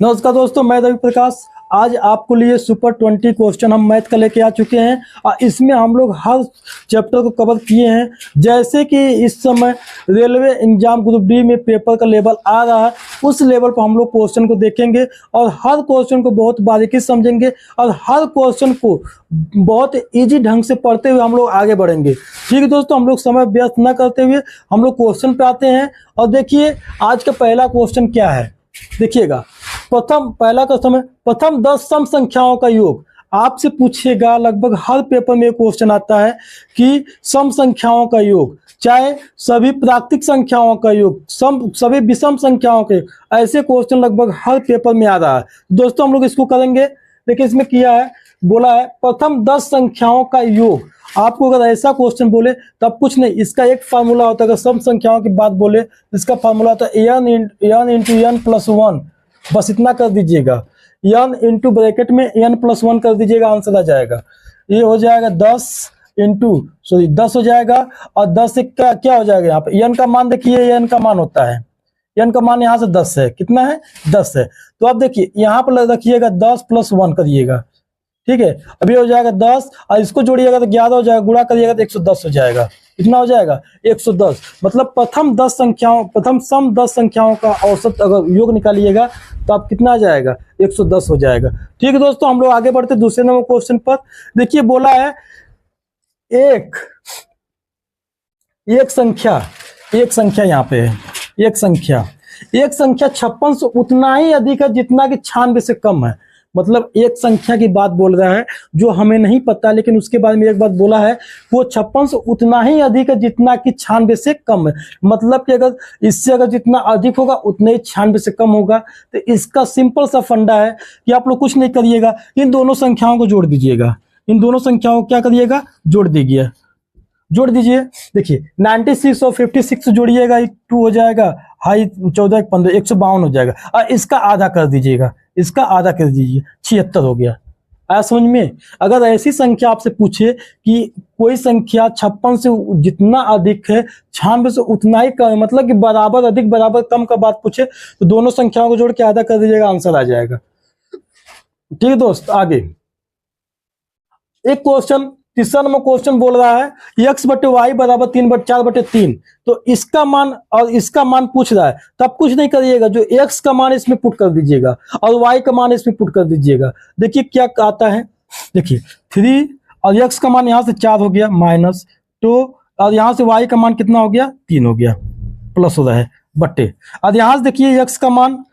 नमस्कार दोस्तों, मैं रवि प्रकाश। आज आपको लिए सुपर 20 क्वेश्चन हम मैथ का लेके आ चुके हैं और इसमें हम लोग हर चैप्टर को कवर किए हैं। जैसे कि इस समय रेलवे एग्जाम ग्रुप डी में पेपर का लेवल आ रहा है, उस लेवल पर हम लोग क्वेश्चन को देखेंगे और हर क्वेश्चन को बहुत बारीकी से समझेंगे और हर क्वेश्चन को बहुत इजी ढंग से पढ़ते हुए हम लोग आगे बढ़ेंगे। ठीक है दोस्तों, हम लोग समय व्यस्त न करते हुए हम लोग क्वेश्चन पे आते हैं। और देखिए आज का पहला क्वेश्चन क्या है, देखिएगा। पहला क्वेश्चन है, प्रथम 10 सम संख्याओं का योग। आपसे पूछेगा, लगभग हर पेपर में क्वेश्चन आता है कि सम संख्याओं का योग, चाहे सभी प्राकृतिक संख्याओं का योग, सभी विषम संख्याओं के, ऐसे क्वेश्चन लगभग हर पेपर में आ रहा है। दोस्तों हम लोग इसको करेंगे। देखिए इसमें किया है, बोला है प्रथम 10 संख्याओं का योग। आपको अगर ऐसा क्वेश्चन बोले तब कुछ नहीं, इसका एक फार्मूला होता है। अगर सम संख्याओं की बात बोले इसका फार्मूला होता है n इंटू n प्लस 1। बस इतना कर दीजिएगा, n इंटू ब्रैकेट में n प्लस 1 कर दीजिएगा, आंसर आ जाएगा। ये हो जाएगा 10 हो जाएगा। और 10 से क्या हो जाएगा, यहाँ पे n का मान देखिए, n का मान होता है, n का मान यहाँ से 10 है। कितना है, 10 है। तो आप देखिए यहाँ पर रखिएगा 10 प्लस 1 करिएगा, ठीक है। अभी हो जाएगा 10 और इसको जोड़िएगा तो 11 हो जाएगा, गुणा करिएगा तो 110 हो जाएगा। कितना हो जाएगा, 110। मतलब प्रथम सम 10 संख्याओं का औसत अगर योग निकालिएगा तो आप कितना आ जाएगा, 110 हो जाएगा। ठीक है दोस्तों, हम लोग आगे बढ़ते दूसरे नंबर क्वेश्चन पर। देखिए बोला है एक संख्या यहाँ पे है, एक संख्या 56 से उतना ही अधिक है जितना कि 96 से कम है। मतलब एक संख्या की बात बोल रहा है जो हमें नहीं पता, लेकिन उसके बारे में एक बात बोला है, वो 56 से उतना ही अधिक है जितना कि 96 से कम है। मतलब कि अगर इससे अगर जितना अधिक होगा उतना ही 96 से कम होगा। तो इसका सिंपल सा फंडा है कि आप लोग कुछ नहीं करिएगा, इन दोनों संख्याओं को जोड़ दीजिएगा। इन दोनों संख्याओं को क्या करिएगा, जोड़ दीजिए। देखिए 96 और 56 जोड़िएगा, 2 हो जाएगा, हाई 14 15 152 हो जाएगा। और इसका आधा कर दीजिएगा, इसका आधा कर दीजिए, 76 हो गया। आया समझ में। अगर ऐसी संख्या आपसे पूछे कि कोई संख्या 56 से जितना अधिक है 96 से उतना ही कम, मतलब कि बराबर अधिक बराबर कम का बात पूछे तो दोनों संख्याओं को जोड़ के आधा कर दीजिएगा, आंसर आ जाएगा। ठीक है दोस्त, आगे एक क्वेश्चन, तीसरा नंबर क्वेश्चन बोल रहा है x बटे वाई बराबर 3/4/3। तो इसका मान और इसका मान पूछ रहा है, तब कुछ नहीं करिएगा, जो x का मान इसमें पुट कर दीजिएगा और y का मान इसमें पुट कर दीजिएगा। देखिए क्या आता है, देखिए 3 और x का मान यहाँ से 4 हो गया माइनस, तो और यहाँ से y का मान कितना हो गया, 3 हो गया, प्लस हो रहा है बट्टे। और यहाँ से देखिए x का मान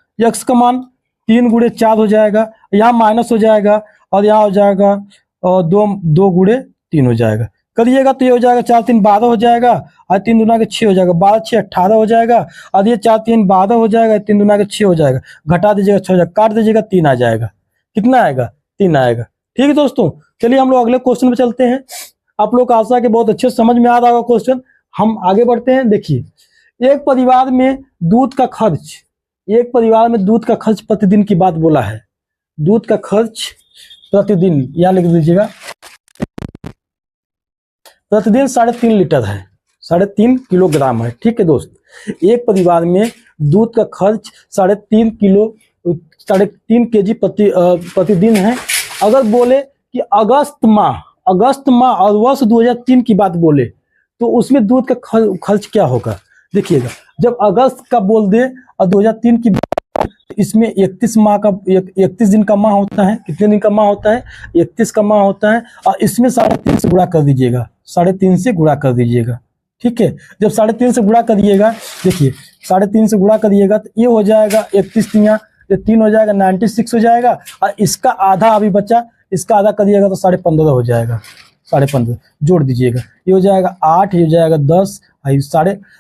3 गुणे 4 हो जाएगा, यहाँ माइनस हो जाएगा और यहाँ हो जाएगा और 2 गुणे 3 हो जाएगा। करिएगा तो ये हो जाएगा 4 3 12 हो जाएगा और 3 दूना के 6 हो जाएगा, 12 6 18 हो जाएगा। और ये 4 3 12 हो जाएगा, 3 दूना के 6 हो जाएगा, घटा दीजिएगा 6 हो जाएगा, काट दीजिएगा 3 आ जाएगा। कितना आएगा, 3 आएगा। ठीक है दोस्तों, चलिए हम लोग अगले क्वेश्चन पे चलते हैं। आप लोग आशा है कि बहुत अच्छे समझ में आ रहा होगा क्वेश्चन। हम आगे बढ़ते हैं। देखिए एक परिवार में दूध का खर्च प्रतिदिन की बात बोला है। दूध का खर्च प्रतिदिन, यहां लिख दीजिएगा, प्रतिदिन 3.5 लीटर है, 3.5 किलोग्राम है। ठीक है दोस्त, एक परिवार में दूध का खर्च 3.5 केजी प्रतिदिन है। अगर बोले कि अगस्त माह और वर्ष 2003 की बात बोले तो उसमें दूध का खर्च क्या होगा। देखिएगा जब अगस्त का बोल दे और 2003 की, इसमें 31 दिन का माह होता है। कितने दिन का माह होता है, 31 का माह होता है। और इसमें 3.5 से गुणा कर दीजिएगा, 3.5 से गुणा कर दीजिएगा। ठीक है, जब 3.5 से गुणा करिएगा, देखिए 3.5 से गुणा करिएगा तो ये हो जाएगा 31 3 हो जाएगा, 96 हो जाएगा। और इसका आधा अभी बचा, इसका आधा करिएगा तो 15.5 हो जाएगा, 15.5 जोड़ दीजिएगा, ये हो जाएगा 8, ये हो जाएगा 10,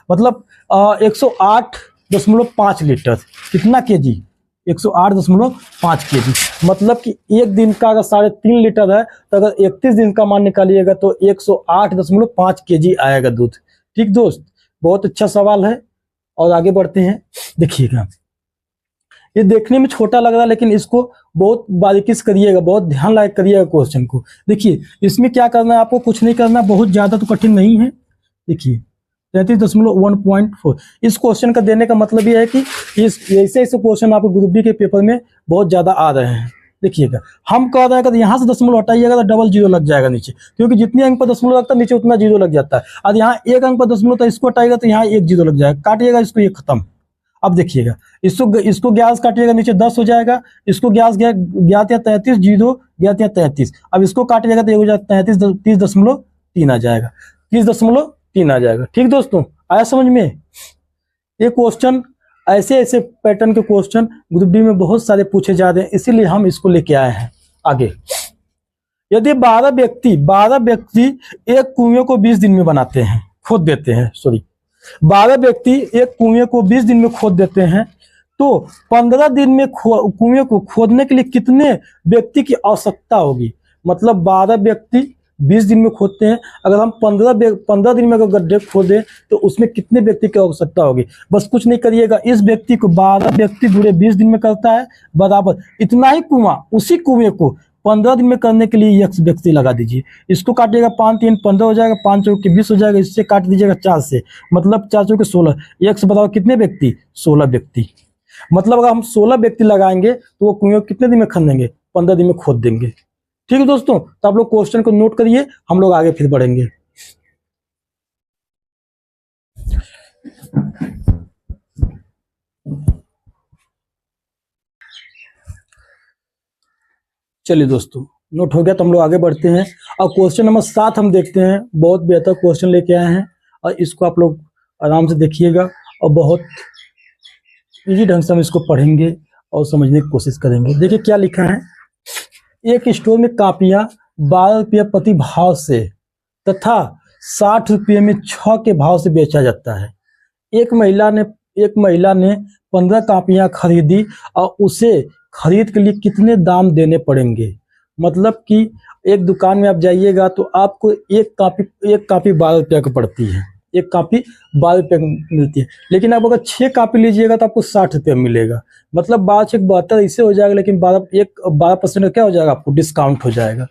मतलब 108.5 लीटर। कितना केजी, 108.5 केजी। मतलब कि एक दिन का अगर 3.5 लीटर है तो अगर 31 दिन का मान निकालिएगा तो 108.5 केजी आएगा दूध। ठीक दोस्त, बहुत अच्छा सवाल है और आगे बढ़ते हैं। देखिएगा ये देखने में छोटा लग रहा है लेकिन इसको बहुत बारीकी से करिएगा, बहुत ध्यान लगा करिएगा क्वेश्चन को। देखिए इसमें क्या करना है आपको, कुछ नहीं करना, बहुत ज्यादा तो कठिन नहीं है। देखिए 33.1.4। इस क्वेश्चन का देने का मतलब ये है कि इस ऐसे ऐसे क्वेश्चन आपको ग्रुप डी के पेपर में बहुत ज्यादा आ रहे हैं। देखिएगा, हम कह रहे हैं कि यहाँ से दशमलव हटाइएगा तो डबल जीरो लग जाएगा नीचे, क्योंकि जितने अंक पर दशमलव लगता है नीचे उतना जीरो लग जाता है। और यहाँ एक अंक पर दशमलव तो इसको हटाइएगा तो यहाँ एक जीरो लग जाएगा, काटिएगा इसको, ये खत्म। अब देखिएगा, इसको 11 काटिएगा नीचे 10 हो जाएगा, इसको 11 या 33, जीरो 11 या 33। अब इसको काटिएगा तो ये हो जाएगा 30.3 आ जाएगा, 30.3 आ जाएगा। ठीक दोस्तों, आया समझ में? ये क्वेश्चन ऐसे ऐसे पैटर्न के क्वेश्चन ग्रुप डी में बहुत सारे पूछे जा रहे हैं, इसीलिए हम इसको लेके आए हैं। आगे, यदि 12 व्यक्ति एक कुएं को 20 दिन में बनाते हैं, खोद देते हैं, 12 व्यक्ति एक कुएं को 20 दिन में खोद देते हैं, तो 15 दिन में कुएं को खोदने के लिए कितने व्यक्ति की आवश्यकता होगी? मतलब 12 व्यक्ति 20 दिन में खोदते हैं, अगर हम 15 दिन में अगर गड्ढे खोदें तो उसमें कितने व्यक्ति की आवश्यकता होगी? बस कुछ नहीं करिएगा, इस व्यक्ति को 12 व्यक्ति पूरे 20 दिन में करता है, बराबर इतना ही कुआं, उसी कुएं को 15 दिन में करने के लिए एक व्यक्ति लगा दीजिए। इसको काटिएगा 5 3 15 हो जाएगा, 5 चौके 20 हो जाएगा, इससे काट दीजिएगा 4 से, मतलब 4 चौके 16, एक से बताओ कितने व्यक्ति? 16 व्यक्ति। मतलब अगर हम 16 व्यक्ति लगाएंगे तो वो कुएं कितने दिन में खनेंगे? 15 दिन में खोद देंगे। ठीक है दोस्तों, तो आप लोग क्वेश्चन को नोट करिए, हम लोग आगे फिर बढ़ेंगे। चलिए दोस्तों, नोट हो गया तो हम लोग आगे बढ़ते हैं। और क्वेश्चन नंबर 7 हम देखते हैं। बहुत बेहतर क्वेश्चन लेके आए हैं और इसको आप लोग आराम से देखिएगा और बहुत इजी ढंग से हम इसको पढ़ेंगे और समझने की कोशिश करेंगे। देखिए क्या लिखा है, एक स्टोर में कापियां 12 रुपये प्रति भाव से तथा 60 रुपये में 6 के भाव से बेचा जाता है। एक महिला ने 15 कापियां खरीदी और उसे खरीद के लिए कितने दाम देने पड़ेंगे? मतलब कि एक दुकान में आप जाइएगा तो आपको एक कापी 12 रुपये की पड़ती है, एक कापी 12 रुपये मिलती है, लेकिन आप अगर 6 कापी लीजिएगा तो आपको 60 रुपये मिलेगा। मतलब 12 6 72 इससे हो जाएगा, लेकिन 12% का क्या हो जाएगा? आपको डिस्काउंट हो जाएगा।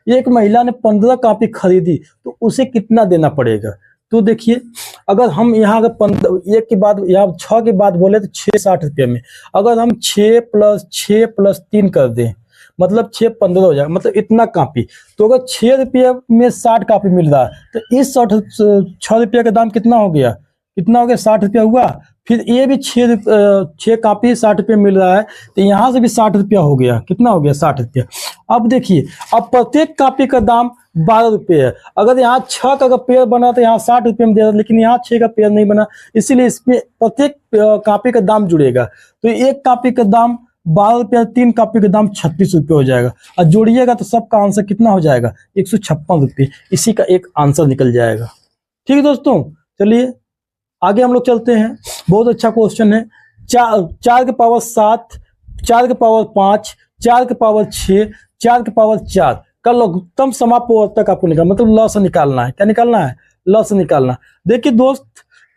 एक महिला ने 15 कापी खरीदी तो उसे कितना देना पड़ेगा? तो देखिए, अगर हम यहाँ अगर 15 एक के बाद यहाँ 6 के बाद बोले तो 6 60 रुपये में, अगर हम 6 + 3 कर दें मतलब 6 15 हो जाएगा, मतलब इतना कापी। तो अगर 6 रुपये में 60 कापी मिल रहा है तो इस 6 रुपये का दाम कितना हो गया? 60 रुपया हुआ। फिर ये भी 6 कापी 60 रुपये मिल रहा है तो यहाँ से भी 60 रुपया हो गया। कितना हो गया? 60 रुपया। अब देखिए, अब प्रत्येक कापी का दाम 12 रुपये है। अगर यहाँ 6 का पेयर बना तो यहाँ 60 रुपये में दे रहा, लेकिन यहाँ 6 का पेयर नहीं बना, इसीलिए इसमें प्रत्येक कापी का दाम जुड़ेगा। तो एक कापी का दाम 12 रुपया, 3 कापी का दाम 36 रुपये हो जाएगा। और जोड़िएगा तो सबका आंसर कितना हो जाएगा? 156 रुपये। इसी का एक आंसर निकल जाएगा। ठीक है दोस्तों, चलिए आगे हम लोग चलते हैं। बहुत अच्छा क्वेश्चन है। 4 के पावर 7, 4 के पावर 5, 4 के पावर 6, 4 के पावर 4 का लघुत्तम समापवर्तक आपको निकालना, मतलब ल से निकालना है। क्या निकालना है? ल से निकालना। देखिए दोस्त,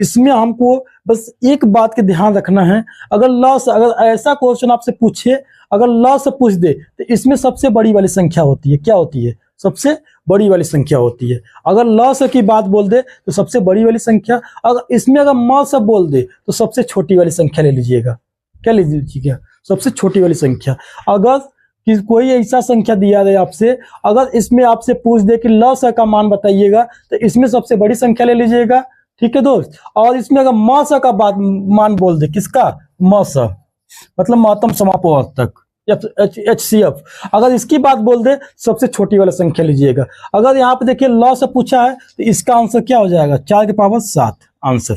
इसमें हमको बस एक बात के ध्यान रखना है। अगर ऐसा क्वेश्चन आपसे पूछे, अगर ल से पूछ दे तो इसमें सबसे बड़ी वाली संख्या होती है। क्या होती है? सबसे बड़ी वाली संख्या होती है। अगर ल से की बात बोल दे तो सबसे बड़ी वाली संख्या, अगर इसमें अगर म से बोल दे तो सबसे छोटी वाली संख्या ले लीजिएगा। क्या ले लीजिएगा? सबसे छोटी वाली संख्या। अगर कोई ऐसा संख्या दिया जाए आपसे, अगर इसमें आपसे पूछ दे कि ल से का मान बताइएगा तो इसमें सबसे बड़ी संख्या ले लीजिएगा। ठीक है दोस्त। और इसमें अगर म से का मान बोल दे, किसका? म से, मतलब महत्तम समापवर्तक, HCF। अगर इसकी बात बोल दे सबसे छोटी वाला संख्या लीजिएगा। अगर यहाँ पे देखिए ल से पूछा है तो इसका आंसर क्या हो जाएगा? 4 के पावर 7 आंसर।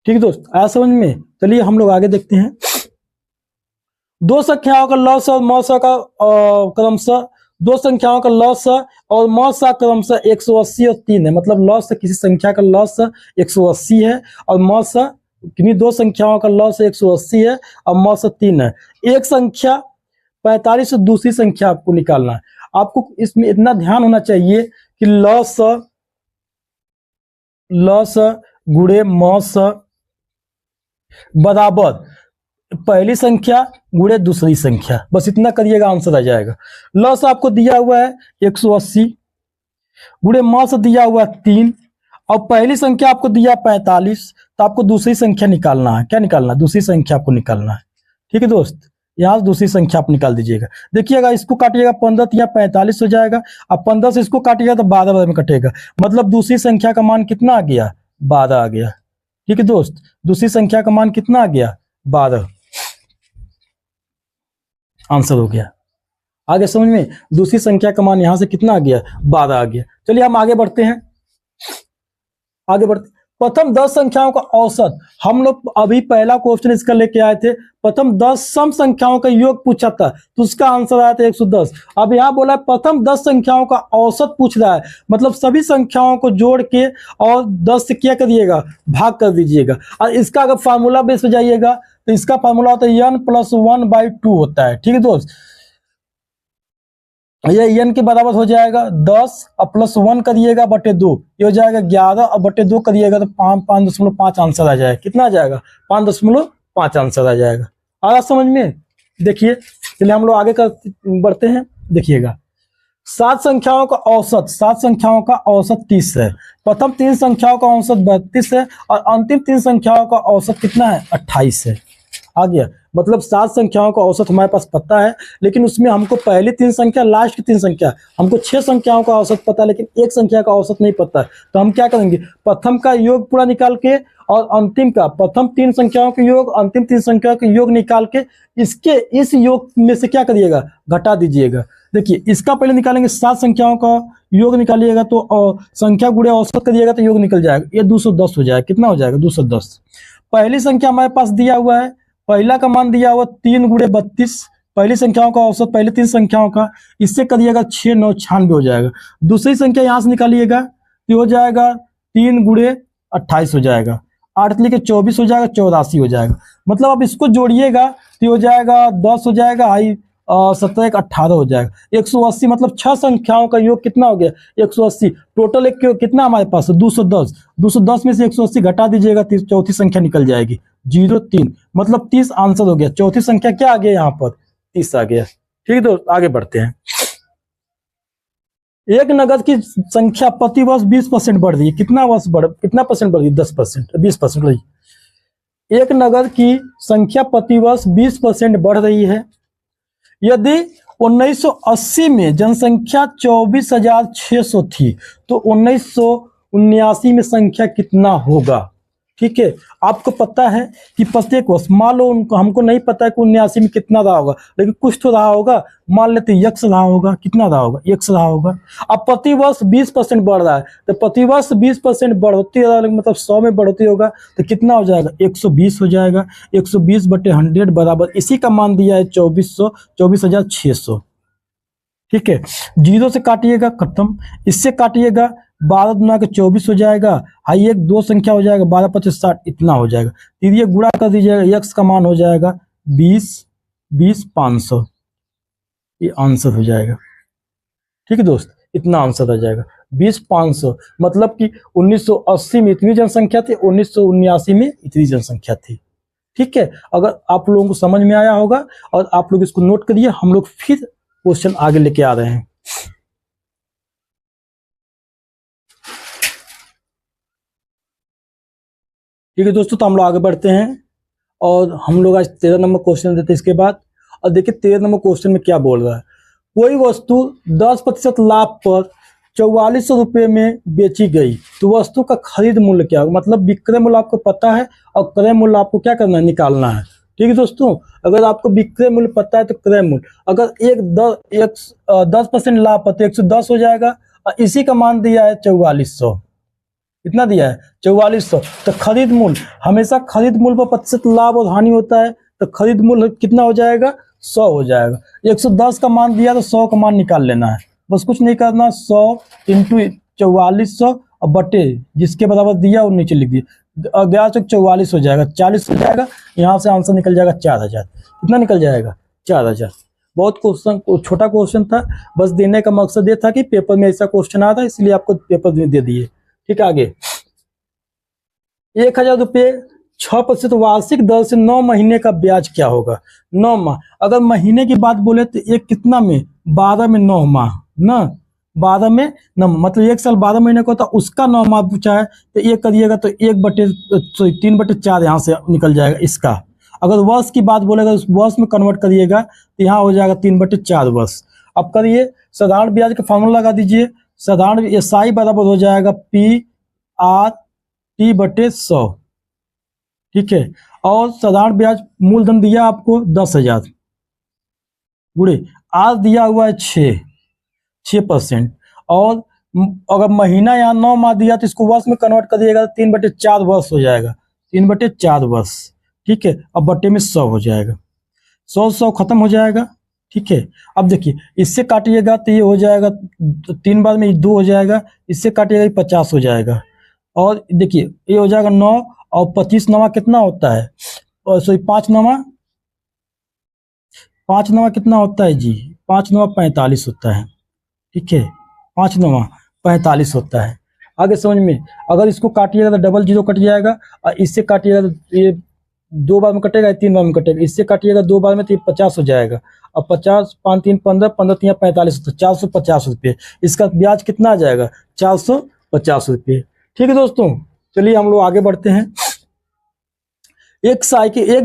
ठीक है दोस्त, आया समझ में? चलिए हम लोग आगे देखते हैं। दो संख्याओं का ल और म का क्रमशः, दो संख्याओं का ल और म क्रमशः 180 और 3 है। मतलब ल से किसी संख्या का ल 180 है और म किन्हीं दो संख्याओं का ल 180 है और म 3 है। एक संख्या 45 से दूसरी संख्या आपको निकालना है। आपको इसमें इतना ध्यान होना चाहिए कि ल गुणे म बराबर पहली संख्या गुणे दूसरी संख्या। बस इतना करिएगा, आंसर आ जाएगा। ल से आपको दिया हुआ है 180, गुणे म से दिया हुआ है 3 और पहली संख्या आपको दिया 45, तो आपको दूसरी संख्या निकालना है। क्या निकालना है? दूसरी संख्या आपको निकालना है। ठीक है दोस्त, यहाँ से दूसरी संख्या आप निकाल दीजिएगा। देखिएगा, इसको काटिएगा 15 या 45 हो जाएगा। अब 15 से इसको काटिएगा तो 12 में कटेगा, मतलब दूसरी संख्या का मान कितना आ गया? 12 आ गया। ठीक है दोस्त, दूसरी संख्या का मान कितना आ गया? 12। आंसर हो गया। आगे समझ में? दूसरी संख्या का मान यहां से कितना आ गया? 12 आ गया। चलिए हम आगे बढ़ते हैं। आगे बढ़ते, प्रथम 10 संख्याओं का औसत। हम लोग अभी पहला क्वेश्चन इसका लेके आए थे, प्रथम 10 सम संख्याओं का योग पूछा था, तो उसका आंसर आया था 110। अब यहाँ बोला प्रथम 10 संख्याओं का औसत पूछ रहा है, मतलब सभी संख्याओं को जोड़ के और 10 से क्या करिएगा? भाग कर दीजिएगा। और इसका अगर फार्मूला बेस पे जाइएगा तो इसका फार्मूला होता है n + 1/2 होता है। ठीक है दोस्त, ये n के बराबर हो जाएगा 10 और +1 करिएगा बटे 2, ये हो जाएगा 11 और बटे 2 करिएगा तो 5.5 आंसर आ जाएगा। कितना आ जाएगा? 5.5 आंसर आ जाएगा। आ रहा समझ में? देखिए, चलिए हम लोग आगे कर बढ़ते हैं। देखिएगा, 7 संख्याओं का औसत, 7 संख्याओं का औसत 30 है। प्रथम 3 संख्याओं का औसत 32 है और अंतिम 3 संख्याओं का औसत कितना है? 28 है। आ गया, मतलब 7 संख्याओं का औसत हमारे पास पता है, लेकिन उसमें हमको पहली 3 संख्या, लास्ट की 3 संख्या, हमको 6 संख्याओं का औसत पता है, लेकिन एक संख्या का औसत नहीं पता है। तो हम क्या करेंगे? प्रथम का योग पूरा निकाल के और अंतिम का, प्रथम 3 संख्याओं के योग, अंतिम 3 संख्याओं के योग निकाल के इसके इस योग में से क्या करिएगा? घटा दीजिएगा। देखिए, इसका पहले निकालेंगे, 7 संख्याओं का योग निकालिएगा तो संख्या गुणे औसत करिएगा तो योग निकल जाएगा, ये 210 हो जाएगा। कितना हो जाएगा? 210। पहली संख्या हमारे पास दिया हुआ है, पहला का मान दिया हुआ 3 × 32, पहली संख्याओं का औसत, पहले 3 संख्याओं का, इससे करिएगा 6 9 96 हो जाएगा। दूसरी संख्या यहां से निकालिएगा तो हो जाएगा 3 × 28 हो जाएगा, 8 लिखे 24 हो जाएगा, 84 हो जाएगा। मतलब अब इसको जोड़िएगा तो हो जाएगा 10 हो जाएगा, 17 1 18 हो जाएगा, 180। मतलब 6 संख्याओं का योग कितना हो गया? 180। टोटल एक कितना हमारे पास? 210। 210 में से 180 घटा दीजिएगा, चौथी संख्या निकल जाएगी 03। मतलब 30 आंसर हो गया। चौथी संख्या क्या आ गया? यहाँ पर 30 आ गया। ठीक है, तो आगे बढ़ते हैं। एक नगद की संख्या प्रति वर्ष 20% बढ़ रही है। कितना परसेंट बढ़ रही है? 10%, 20% रही। एक नगद की संख्या प्रति वर्ष 20% बढ़ रही है। यदि 1980 में जनसंख्या 24,600 थी तो 1979 में संख्या कितना होगा? ठीक है, आपको पता है कि प्रत्येक वर्ष, मान लो उनको, हमको नहीं पता है कि 79 में कितना रहा होगा, लेकिन कुछ तो रहा होगा। मान लेते x रहा होगा, कितना रहा होगा? x रहा होगा। अब प्रति वर्ष 20% बढ़ रहा है, तो प्रति वर्ष 20% बढ़ोतरी रहा है, मतलब 100 में बढ़ोतरी होगा तो कितना हो जाएगा? 120 हो जाएगा। 120 बटे 100 बराबर, इसी का मान दिया है 24,600। ठीक है, 0 से काटिएगा, खत्म। इससे काटिएगा, 12 गुना के 24 हो जाएगा। हाई एक 2 संख्या हो जाएगा, 12 25 60, इतना हो जाएगा। फिर ये गुणा कर दीजिएगा, x का मान हो जाएगा 20 500, ये आंसर हो जाएगा। ठीक है दोस्त, इतना आंसर आ जाएगा 20 500। मतलब कि 1980 में इतनी जनसंख्या थी, 1979 में इतनी जनसंख्या थी। ठीक है, अगर आप लोगों को समझ में आया होगा और आप लोग इसको नोट करिए, हम लोग फिर क्वेश्चन आगे लेके आ रहे हैं। ठीक है दोस्तों, तो हम लोग आगे बढ़ते हैं और हम लोग आज 13 नंबर क्वेश्चन देते हैं इसके बाद। और देखिए 13 नंबर क्वेश्चन में क्या बोल रहा है। कोई वस्तु 10% लाभ पर 4400 रुपये में बेची गई तो वस्तु का खरीद मूल्य क्या होगा? मतलब विक्रय मूल्य आपको पता है और क्रय मूल्य आपको क्या करना है? निकालना है। ठीक है दोस्तों, अगर आपको विक्रय मूल्य पता है तो क्रय मूल्य, अगर 10% लाभ पर तो 110 हो जाएगा और इसी का मान दिया है 4400। कितना दिया है? 4400। तो खरीद मूल्य, हमेशा खरीद मूल्य पर प्रतिशत लाभ और हानि होता है, तो खरीद मूल्य कितना हो जाएगा? 100 हो जाएगा। 110 का मान दिया तो 100 का मान निकाल लेना है, बस कुछ नहीं करना। 100 × 4400 और बटे जिसके बराबर दिया वो नीचे लिख दिए, 1144 हो जाएगा, 40 हो जाएगा। यहाँ से आंसर निकल जाएगा 4000। कितना निकल जाएगा? 4000। बहुत क्वेश्चन, छोटा क्वेश्चन था, बस देने का मकसद ये था कि पेपर में ऐसा क्वेश्चन आता है, इसलिए आपको पेपर में दे दिए। ठीक है, आगे 1000 रुपये 6% वार्षिक दर से 9 महीने का ब्याज क्या होगा? 9 माह। अगर महीने की बात बोले तो एक कितना में? 12 में 9 माह ना, 12 में 9, मतलब 1 साल 12 महीने का होता है, उसका 9 माह पूछा है तो ये करिएगा तो 3/4 यहाँ से निकल जाएगा इसका। अगर वर्ष की बात बोलेगा उस वर्ष में कन्वर्ट करिएगा तो यहाँ हो जाएगा 3/4 वर्ष। अब करिए साधारण ब्याज का फॉर्मूला लगा दीजिए। साधारण SI बराबर हो जाएगा PRT/100, ठीक है। और साधारण ब्याज मूलधन दिया आपको 10,000 गुणे आज दिया हुआ है 6%। और अगर महीना यहाँ 9 माह दिया तो इसको वर्ष में कन्वर्ट करिएगा तो 3/4 वर्ष हो जाएगा, 3/4 वर्ष, ठीक है। अब बट्टे में 100 हो जाएगा, 100 खत्म हो जाएगा, ठीक है। अब देखिए इससे काटिएगा तो ये हो जाएगा 3 बार में 2 हो जाएगा, इससे काटिएगा 50 हो जाएगा। और देखिए ये हो जाएगा 9 और 25 नवा कितना होता है, सॉरी 5 नवा कितना होता है जी, 5 नवा 45 होता है, ठीक है। 5 नवा 45 होता है। आगे समझ में, अगर इसको काटिएगा तो डबल 0 कट जाएगा और इससे काटिएगा तो ये 2 बार में कटेगा, 3 बार में कटेगा, इससे काटिएगा 2 बार में तो ये 50 हो जाएगा। और 50 5 3 15 15 3 45 होता है, 450 रुपये। इसका ब्याज कितना आ जाएगा, 450 रुपये, ठीक है दोस्तों। चलिए हम लोग आगे बढ़ते हैं। एक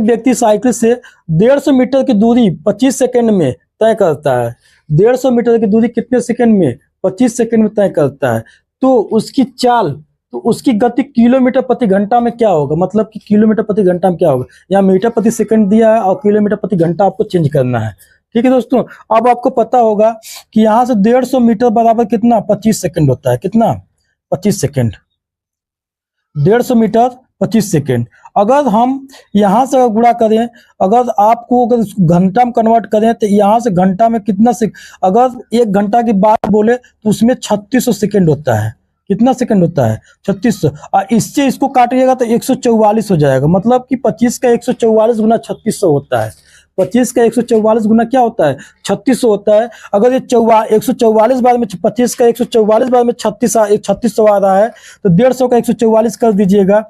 व्यक्ति साइकिल से 150 मीटर की दूरी 25 सेकंड में तय करता है। 150 मीटर की दूरी कितने सेकंड में, 25 सेकंड में तय करता है। तो उसकी गति किलोमीटर प्रति घंटा में क्या होगा, मतलब कि किलोमीटर प्रति घंटा में क्या होगा। यहाँ मीटर प्रति सेकंड दिया है और किलोमीटर प्रति घंटा आपको चेंज करना है, ठीक है दोस्तों। अब आपको पता होगा कि यहाँ से 150 मीटर बराबर कितना, 25 सेकंड होता है, कितना, 25 सेकंड। 150 metre 25 second. अगर हम यहाँ से गुणा करें, अगर घंटा में कन्वर्ट करें तो यहाँ से घंटा में कितना अगर 1 घंटा की बात बोले तो उसमें 3600 सेकेंड होता है। कितना सेकंड होता है, 3600। और इससे इसको काटिएगा तो 144 हो जाएगा, मतलब कि 25 का 144 गुना 3600 होता है। 25 का 144 गुना क्या होता है, 3600 होता है। अगर ये 144 बार में 25 का 144 बार में 3600 आ रहा है तो 150 का 144 कर दीजिएगा,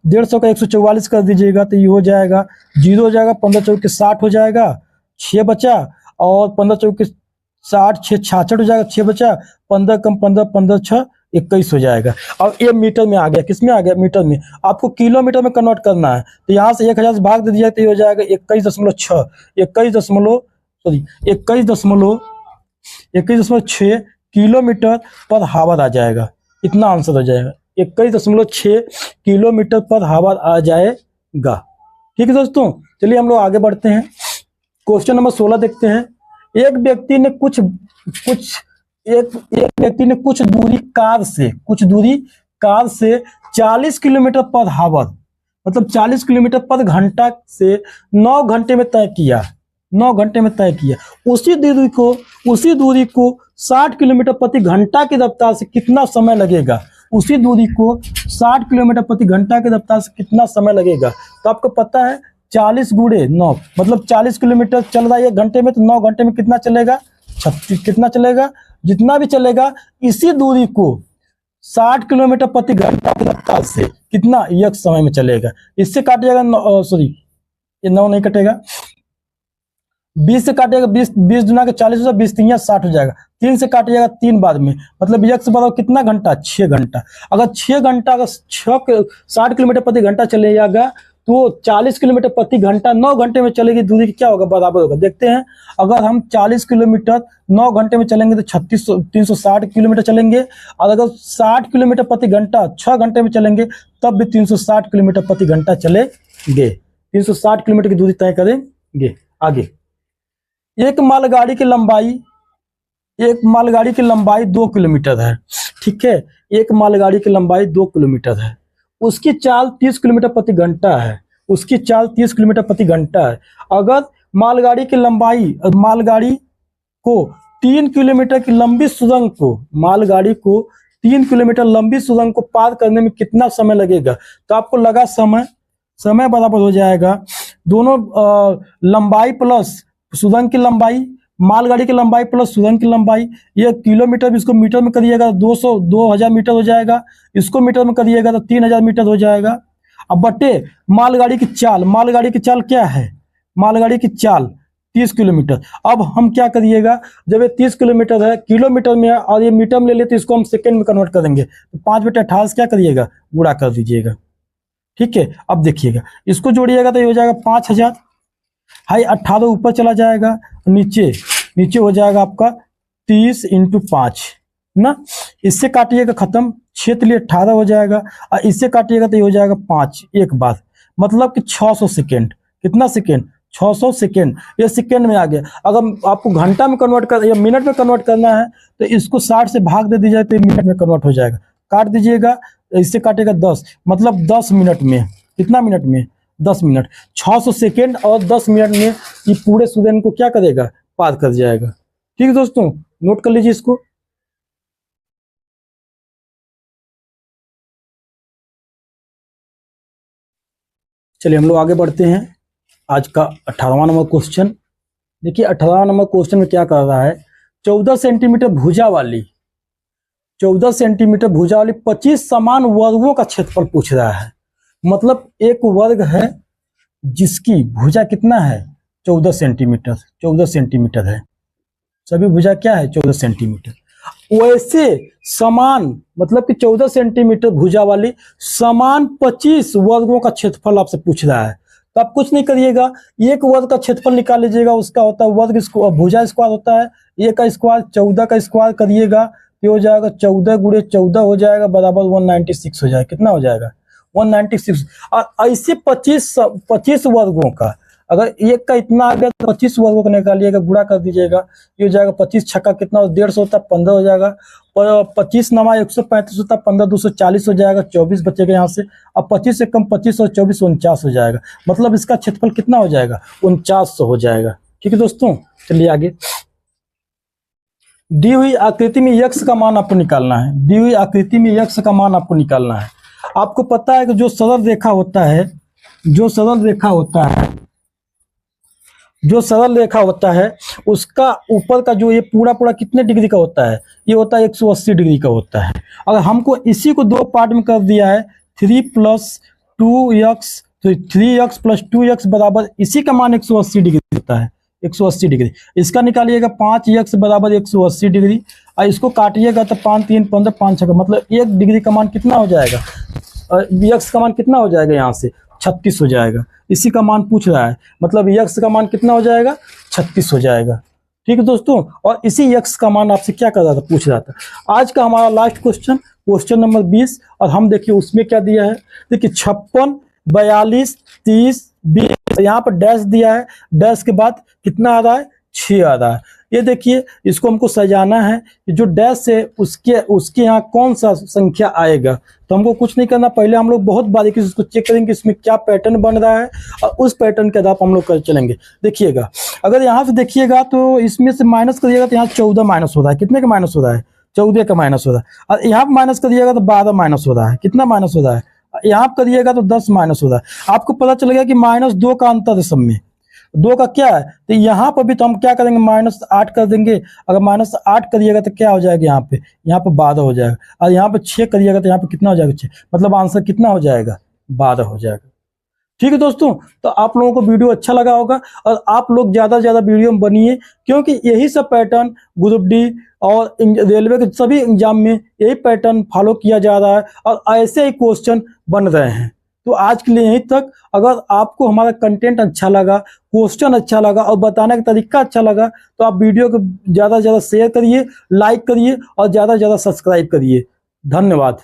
150 का 144 कर दीजिएगा तो ये हो जाएगा 0 हो जाएगा, 15 चौके 60 हो जाएगा, 6 बचा। और 15 चौके 60, 6 66 हो जाएगा, 6 बचा, 15 कम 15, 15 6 21 हो जाएगा। अब ये मीटर में आ गया, किस में आ गया, मीटर में। आपको किलोमीटर में कन्वर्ट करना है तो यहाँ से 1000 से भाग दे दिया तो ये हो जाएगा 21.6 21.6 किलोमीटर पर हावर आ जाएगा। इतना आंसर हो जाएगा, 21.6 किलोमीटर पर हावर आ जाएगा, ठीक है दोस्तों। चलिए हम लोग आगे बढ़ते हैं। क्वेश्चन नंबर 16 देखते हैं। एक व्यक्ति ने कुछ दूरी कार से 40 किलोमीटर पर हावर, मतलब 40 किलोमीटर पर घंटा से 9 घंटे में तय किया, 9 घंटे में तय किया। उसी दूरी को 60 किलोमीटर प्रति घंटा की रफ्तार से कितना समय लगेगा, उसी दूरी को 60 किलोमीटर प्रति घंटा की रफ्तार से कितना समय लगेगा। तो आपको पता है 40 गुणे 9, मतलब 40 किलोमीटर चल रहा है 1 घंटे में, तो 9 घंटे में कितना चलेगा, 36 कितना चलेगा, जितना भी चलेगा। इसी दूरी को 60 किलोमीटर प्रति घंटा की रफ्तार से कितना, 1 समय में चलेगा। इससे काटिएगा, सॉरी ये 9 नहीं कटेगा, 20 से काटिएगा, 20 दुना के 40 हो, 20 3 60 हो जाएगा। 3 से काटिएगा 3 बार में, मतलब 1 से बराबर कितना घंटा, 6 घंटा। अगर 6 घंटा, अगर 60 किलोमीटर प्रति घंटा चलेगा तो 40 किलोमीटर प्रति घंटा 9 घंटे में चलेगी दूरी की क्या होगा, बराबर होगा। देखते हैं, अगर हम 40 किलोमीटर 9 घंटे में चलेंगे तो 360 किलोमीटर चलेंगे। और अगर 60 किलोमीटर प्रति घंटा 6 घंटे में चलेंगे तब भी 360 किलोमीटर प्रति घंटा चलेंगे। 360 किलोमीटर की दूरी तय करेंगे। आगे, एक मालगाड़ी की लंबाई 2 किलोमीटर है, ठीक है। एक मालगाड़ी की लंबाई 2 किलोमीटर है, उसकी चाल 30 किलोमीटर प्रति घंटा है, उसकी चाल 30 किलोमीटर प्रति घंटा है। अगर मालगाड़ी को 3 किलोमीटर की लंबी सुरंग को, मालगाड़ी को 3 किलोमीटर लंबी सुरंग को पार करने में कितना समय लगेगा। तो आपको लगा समय बराबर हो जाएगा दोनों लंबाई प्लस सुरंग की लंबाई, मालगाड़ी की लंबाई प्लस सुरंग की लंबाई। ये किलोमीटर, इसको मीटर में करिएगा 2000 मीटर हो जाएगा, इसको मीटर में करिएगा तो 3000 मीटर हो जाएगा। अब बटे मालगाड़ी की चाल, मालगाड़ी की चाल क्या है, मालगाड़ी की चाल 30 किलोमीटर। अब हम क्या करिएगा, जब ये 30 किलोमीटर है किलोमीटर में और ये मीटर में ले लेते, इसको हम सेकंड में कन्वर्ट कर देंगे, तो 5/18 से क्या करिएगा, गुणा कर दीजिएगा। ठीक है, अब देखिएगा इसको जोड़िएगा तो ये हो जाएगा 5000। हाई 18 ऊपर चला जाएगा, नीचे नीचे हो जाएगा आपका 30 × 5 ना। इससे काटिएगा खत्म, 6 लिए 18 हो जाएगा, और इससे काटिएगा तो ये हो जाएगा 5 एक बार, मतलब कि 600 सेकेंड। कितना सेकेंड, 600 सेकेंड। ये सेकेंड में आ गया। अगर आपको घंटा में कन्वर्ट कर या मिनट में कन्वर्ट करना है तो इसको 60 से भाग दे दीजिए तो मिनट में कन्वर्ट हो जाएगा। काट दीजिएगा, इससे काटेगा 10, मतलब 10 मिनट में। कितना मिनट में, 10 मिनट। 600 सेकेंड और 10 मिनट में ये पूरे सूर्य को क्या करेगा, पार कर जाएगा। ठीक है दोस्तों, नोट कर लीजिए इसको। चलिए हम लोग आगे बढ़ते हैं। आज का 18वां नंबर क्वेश्चन देखिए। 18वां नंबर क्वेश्चन में क्या कर रहा है, 14 सेंटीमीटर भुजा वाली 14 सेंटीमीटर भुजा वाली 25 समान वर्गों का क्षेत्रफल पूछ रहा है। मतलब एक वर्ग है जिसकी भुजा कितना है, 14 सेंटीमीटर। 14 सेंटीमीटर है, सभी भुजा क्या है, 14 सेंटीमीटर। वैसे समान, मतलब कि 14 सेंटीमीटर भुजा वाली समान 25 वर्गों का क्षेत्रफल आपसे पूछ रहा है। तो आप कुछ नहीं करिएगा, एक वर्ग का क्षेत्रफल निकाल लीजिएगा। उसका होता है वर्ग स्क्वायर, भुजा स्क्वायर होता है, एक का स्क्वायर 14 का स्क्वायर करिएगा तो हो जाएगा 14 × 14 हो जाएगा बराबर 196 हो जाएगा। कितना हो जाएगा, 196। और ऐसे 25 वर्गों का, अगर एक का इतना आ गया तो 25 वर्गों को निकालिएगा, गुणा कर दीजिएगा, ये हो जाएगा 25 छक्का कितना, 150 होता है, 15 हो जाएगा। और 25 नमा 135 होता है, 15 240 हो जाएगा, 24 बचेगा यहाँ से। अब 25 से कम 25 और 24 49 हो जाएगा। मतलब इसका क्षेत्रफल कितना हो जाएगा, 4900 हो जाएगा। ठीक है दोस्तों, चलिए आगे। दी हुई आकृति में यक्ष का मान आपको निकालना है। दी हुई आकृति में यक्ष का मान आपको निकालना है। आपको पता है कि जो सरल रेखा होता है, जो सरल रेखा होता है उसका ऊपर का जो ये पूरा कितने डिग्री का होता है, ये होता है 180 डिग्री का होता है। अगर हमको इसी को दो पार्ट में कर दिया है, 3 + 2x, तो 3x + 2x बराबर इसी का मान 180 डिग्री होता है, 180 डिग्री। इसका निकालिएगा 5x बराबर 180 डिग्री, और इसको काटिएगा तो 5 3 15 5 6, मतलब 1 डिग्री का मान कितना हो जाएगा, x का मान कितना हो जाएगा, यहाँ से 36 हो जाएगा। इसी का मान पूछ रहा है, मतलब x का मान कितना हो जाएगा, 36 हो जाएगा। ठीक है दोस्तों, और इसी x का मान आपसे क्या कर रहा था, पूछ रहा था। आज का हमारा लास्ट क्वेश्चन नंबर 20, और हम देखिए उसमें क्या दिया है। देखिए 56 42 30 20, यहाँ पर डैश दिया है, डैश के बाद कितना आ रहा है, 6 आ रहा है। ये देखिए इसको हमको सजाना है कि जो डैश है उसके यहाँ कौन सा संख्या आएगा। तो हमको कुछ नहीं करना, पहले हम लोग बहुत बारीकी से इसको चेक करेंगे इसमें क्या पैटर्न बन रहा है, और उस पैटर्न के आधार पर हम लोग कर चलेंगे। देखिएगा, अगर यहाँ से देखिएगा तो इसमें से माइनस करिएगा तो यहाँ 14 माइनस हो रहा है। कितने का माइनस हो रहा है, 14 का माइनस हो रहा है। और यहाँ पर माइनस करिएगा तो 12 माइनस हो रहा है। कितना माइनस हो रहा है, यहाँ पर करिएगा तो 10 माइनस हो रहा है। आपको पता चलेगा कि -2 का अंतर है सब में, 2 का क्या है। तो यहाँ पर भी तो हम क्या करेंगे, -8 कर देंगे। अगर -8 करिएगा तो क्या हो जाएगा, यहाँ पे 12 हो जाएगा। और यहाँ पे 6 करिएगा तो यहाँ पे कितना हो जाएगा, 6, मतलब आंसर कितना हो जाएगा, 12 हो जाएगा। ठीक है दोस्तों, तो आप लोगों को वीडियो अच्छा लगा होगा, और आप लोग ज़्यादा से ज़्यादा वीडियो में बनिए, क्योंकि यही सब पैटर्न ग्रुप डी और रेलवे के सभी एग्जाम में यही पैटर्न फॉलो किया जा रहा है, और ऐसे ही क्वेश्चन बन रहे हैं। तो आज के लिए यहीं तक। अगर आपको हमारा कंटेंट अच्छा लगा, क्वेश्चन अच्छा लगा और बताने का तरीका अच्छा लगा, तो आप वीडियो को ज़्यादा से ज़्यादा शेयर करिए, लाइक करिए और ज़्यादा से ज़्यादा सब्सक्राइब करिए। धन्यवाद।